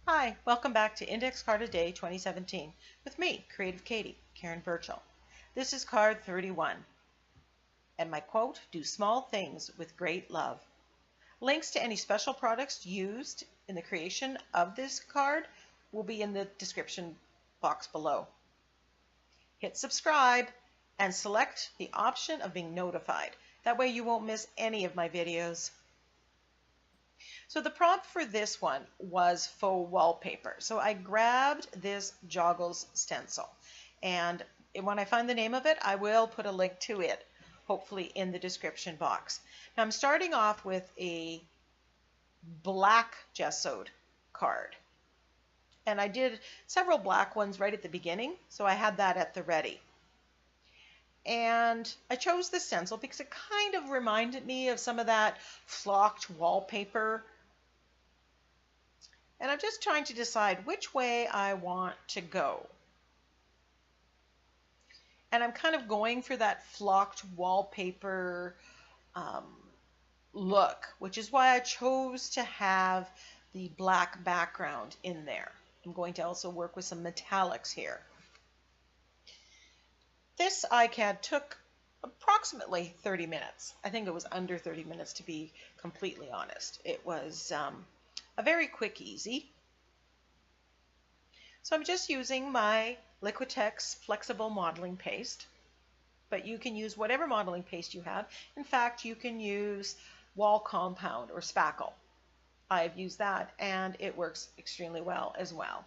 Hi, welcome back to Index Card a Day 2017 with me, Creative Katie, Karen Burchell. This is card 31, and my quote, do small things with great love. Links to any special products used in the creation of this card will be in the description box below. Hit subscribe and select the option of being notified. That way you won't miss any of my videos. So the prompt for this one was faux wallpaper. So I grabbed this Joggles stencil, and when I find the name of it, I will put a link to it, hopefully in the description box. Now I'm starting off with a black gessoed card, and I did several black ones right at the beginning, so I had that at the ready. And I chose this stencil because it kind of reminded me of some of that flocked wallpaper. And I'm just trying to decide which way I want to go. And I'm kind of going for that flocked wallpaper look, which is why I chose to have the black background in there. I'm going to also work with some metallics here. This ICAD took approximately 30 minutes. I think it was under 30 minutes, to be completely honest. It was a very quick, easy. So I'm just using my Liquitex flexible modeling paste, but you can use whatever modeling paste you have. In fact, you can use wall compound or spackle. I've used that and it works extremely well as well.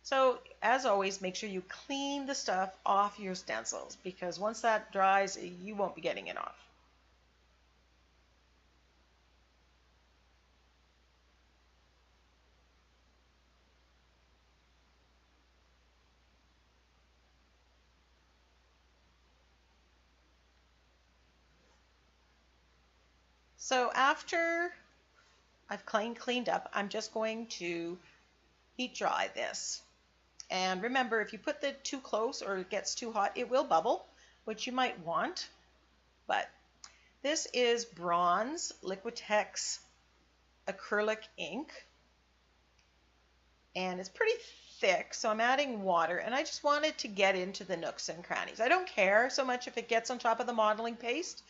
So as always, make sure you clean the stuff off your stencils, because once that dries, you won't be getting it off. So after I've cleaned up, I'm just going to heat dry this. And remember, if you put it too close or it gets too hot, it will bubble, which you might want. But this is bronze Liquitex acrylic ink, and it's pretty thick, so I'm adding water, and I just want it to get into the nooks and crannies. I don't care so much if it gets on top of the modeling paste,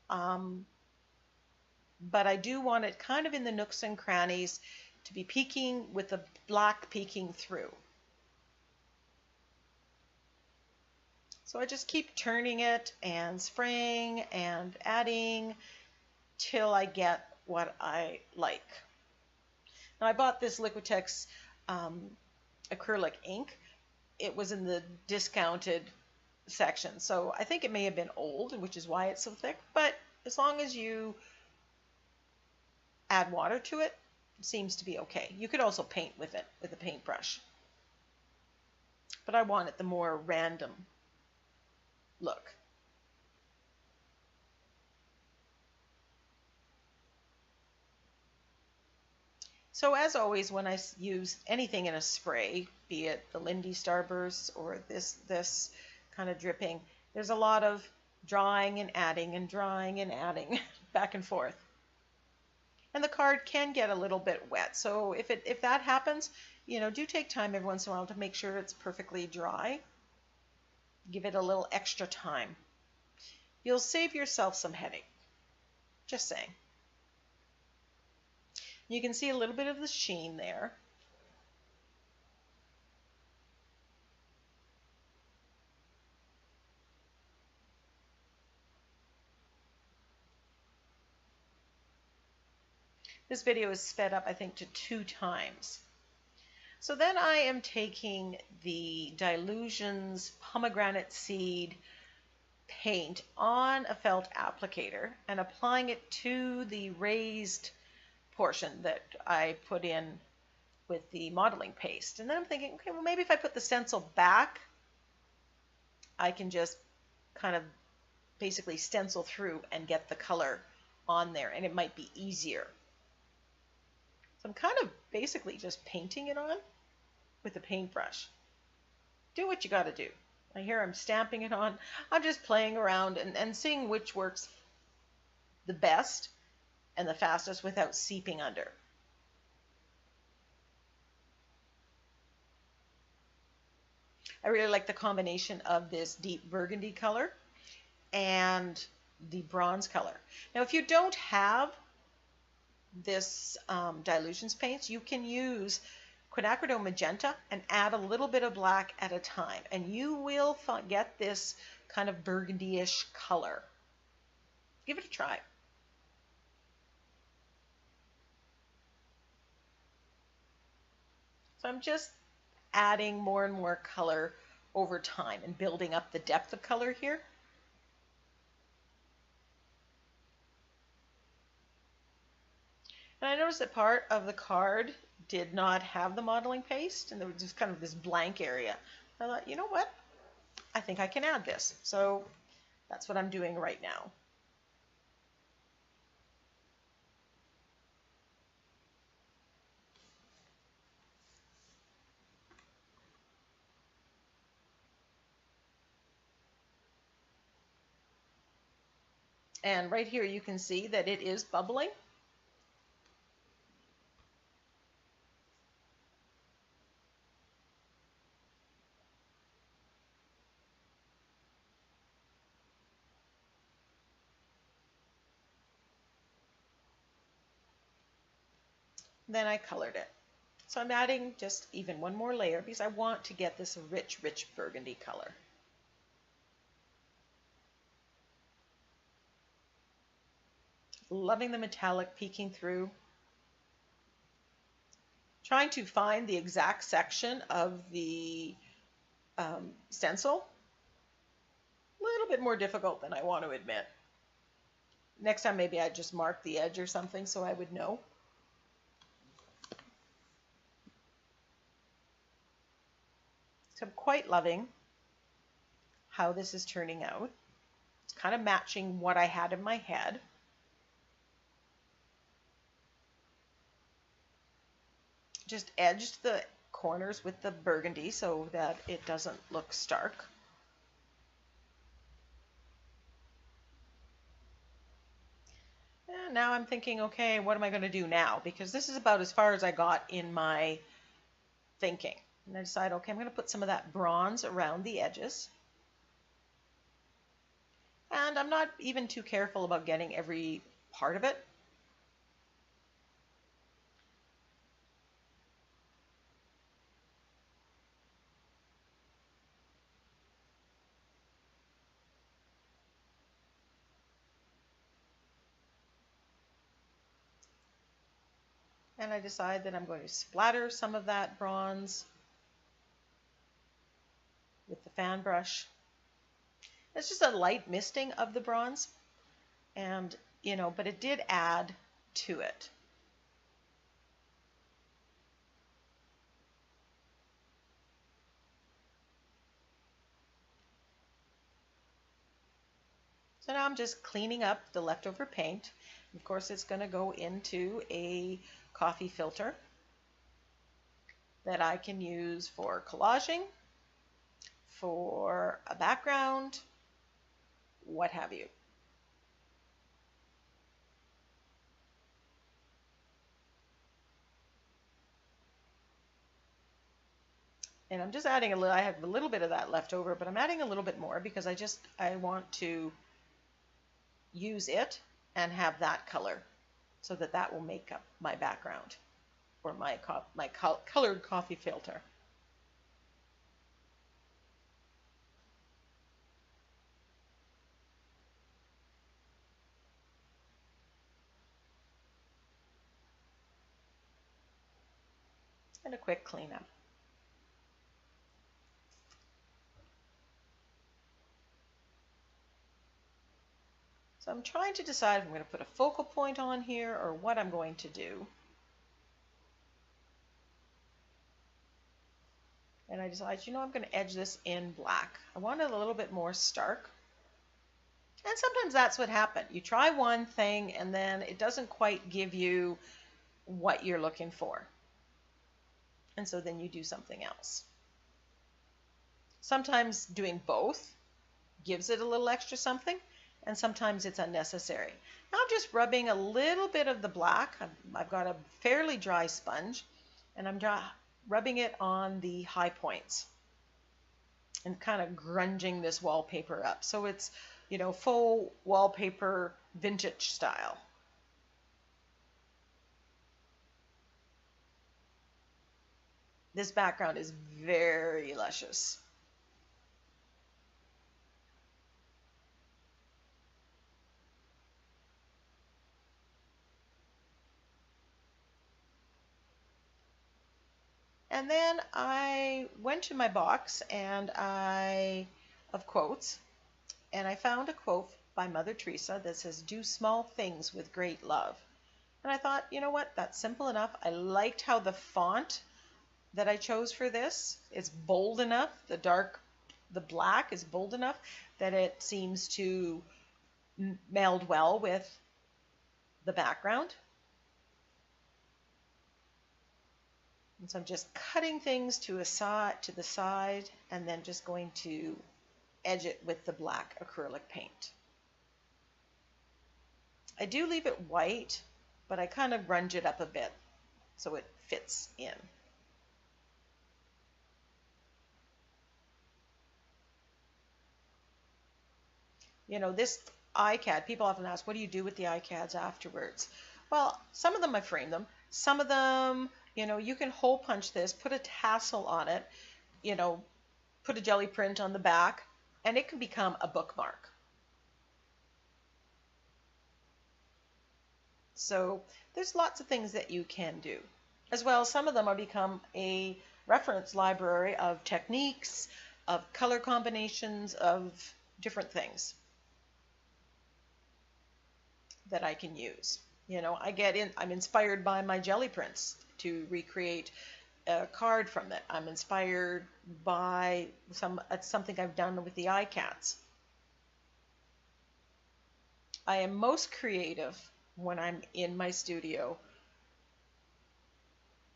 but I do want it kind of in the nooks and crannies to be peeking, with the black peeking through. So I just keep turning it and spraying and adding till I get what I like. Now I bought this Liquitex acrylic ink. It was in the discounted section, so I think it may have been old, which is why it's so thick, but as long as you add water to it, it seems to be okay. You could also paint with it with a paintbrush, but I want it the more random look. So as always, when I use anything in a spray, be it the Lindy Starburst or this kind of dripping, there's a lot of drawing and adding back and forth. And the card can get a little bit wet. So if that happens, do take time every once in a while to make sure it's perfectly dry. Give it a little extra time. You'll save yourself some headache. Just saying. You can see a little bit of the sheen there. This video is sped up, I think, to 2 times. So then I am taking the Dilutions pomegranate seed paint on a felt applicator and applying it to the raised portion that I put in with the modeling paste. And then I'm thinking, okay, well, maybe if I put the stencil back, I can just kind of basically stencil through and get the color on there, and it might be easier. So I'm kind of basically just painting it on with a paintbrush. Do what you got to do. I hear I'm stamping it on. I'm just playing around and seeing which works the best. and the fastest without seeping under. I really like the combination of this deep burgundy color and the bronze color. Now, if you don't have this dilutions paints, you can use quinacridone magenta and add a little bit of black at a time, and you will get this kind of burgundy-ish color. Give it a try. So I'm just adding more and more color over time and building up the depth of color here. And I noticed that part of the card did not have the modeling paste, and there was just kind of this blank area. I thought, you know what? I think I can add this. So that's what I'm doing right now. And right here you can see that it is bubbling. Then I colored it. So I'm adding just even one more layer because I want to get this rich, rich burgundy color. Loving the metallic peeking through. Trying to find the exact section of the stencil. A little bit more difficult than I want to admit. Next time maybe I'd just mark the edge or something so I would know. So I'm quite loving how this is turning out. It's kind of matching what I had in my head. Just edged the corners with the burgundy so that it doesn't look stark. And now I'm thinking, okay, what am I going to do now? Because this is about as far as I got in my thinking. And I decide, okay, I'm going to put some of that bronze around the edges. And I'm not even too careful about getting every part of it. And I decide that I'm going to splatter some of that bronze with the fan brush. It's just a light misting of the bronze, and but it did add to it. So now I'm just cleaning up the leftover paint. Of course, it's going to go into a coffee filter that I can use for collaging, for a background, what have you. And I'm just adding a little, I have a little bit of that left over, but I'm adding a little bit more because I want to use it and have that color so that that will make up my background or my colored coffee filter. And a quick cleanup. So I'm trying to decide if I'm going to put a focal point on here or what I'm going to do. And I decide, I'm going to edge this in black. I want it a little bit more stark. And sometimes that's what happens. You try one thing and then it doesn't quite give you what you're looking for. And so then you do something else. Sometimes doing both gives it a little extra something. and sometimes it's unnecessary. Now I'm just rubbing a little bit of the black. I've got a fairly dry sponge, and I'm rubbing it on the high points and kind of grunging this wallpaper up. So it's, you know, faux wallpaper vintage style. This background is very luscious. And then I went to my box and of quotes, and I found a quote by Mother Teresa that says, "Do small things with great love." And I thought, you know what, that's simple enough. I liked how the font that I chose for this, it's bold enough. The black is bold enough that it seems to meld well with the background. And so I'm just cutting things to the side, and then just going to edge it with the black acrylic paint. I do leave it white, but I kind of grunge it up a bit so it fits in. You know, this ICAD, people often ask, what do you do with the ICADs afterwards? Well, some of them I frame them. Some of them, you know, you can hole punch this, put a tassel on it, you know, put a jelly print on the back, and it can become a bookmark. So there's lots of things that you can do. As well, some of them are become a reference library of techniques, of color combinations, of different things that I can use. You know, I'm inspired by my jelly prints to recreate a card from it. I'm inspired by something I've done with the ICADs. I am most creative when I'm in my studio,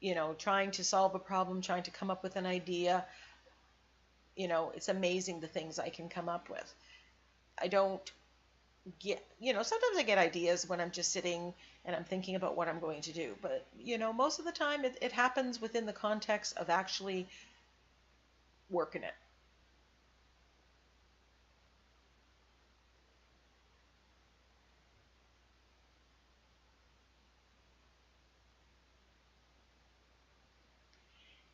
you know, trying to solve a problem, trying to come up with an idea. You know, it's amazing the things I can come up with. I don't get, you know, sometimes I get ideas when I'm just sitting and I'm thinking about what I'm going to do. But, you know, most of the time it happens within the context of actually working it.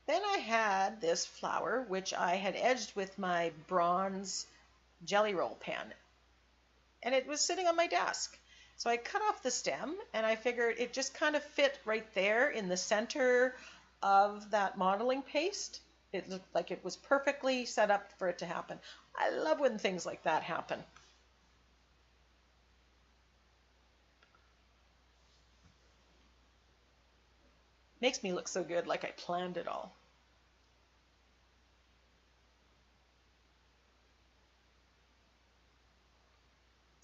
Then I had this flower, which I had edged with my bronze jelly roll pen, and it was sitting on my desk. So I cut off the stem, and I figured it just kind of fit right there in the center of that modeling paste. It looked like it was perfectly set up for it to happen. I love when things like that happen. Makes me look so good, like I planned it all.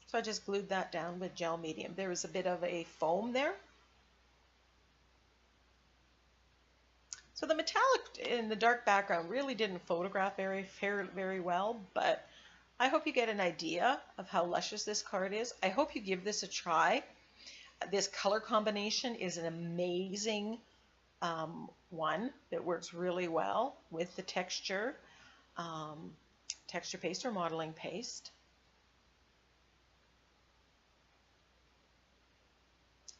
So I just glued that down with gel medium. There was a bit of a foam there. So the metallic in the dark background really didn't photograph very well, but I hope you get an idea of how luscious this card is. I hope you give this a try. This color combination is an amazing one that works really well with the texture paste or modeling paste.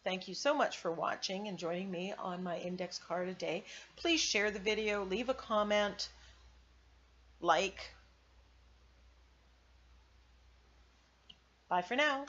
Thank you so much for watching and joining me on my index card a day. Please share the video, leave a comment, like. Bye for now.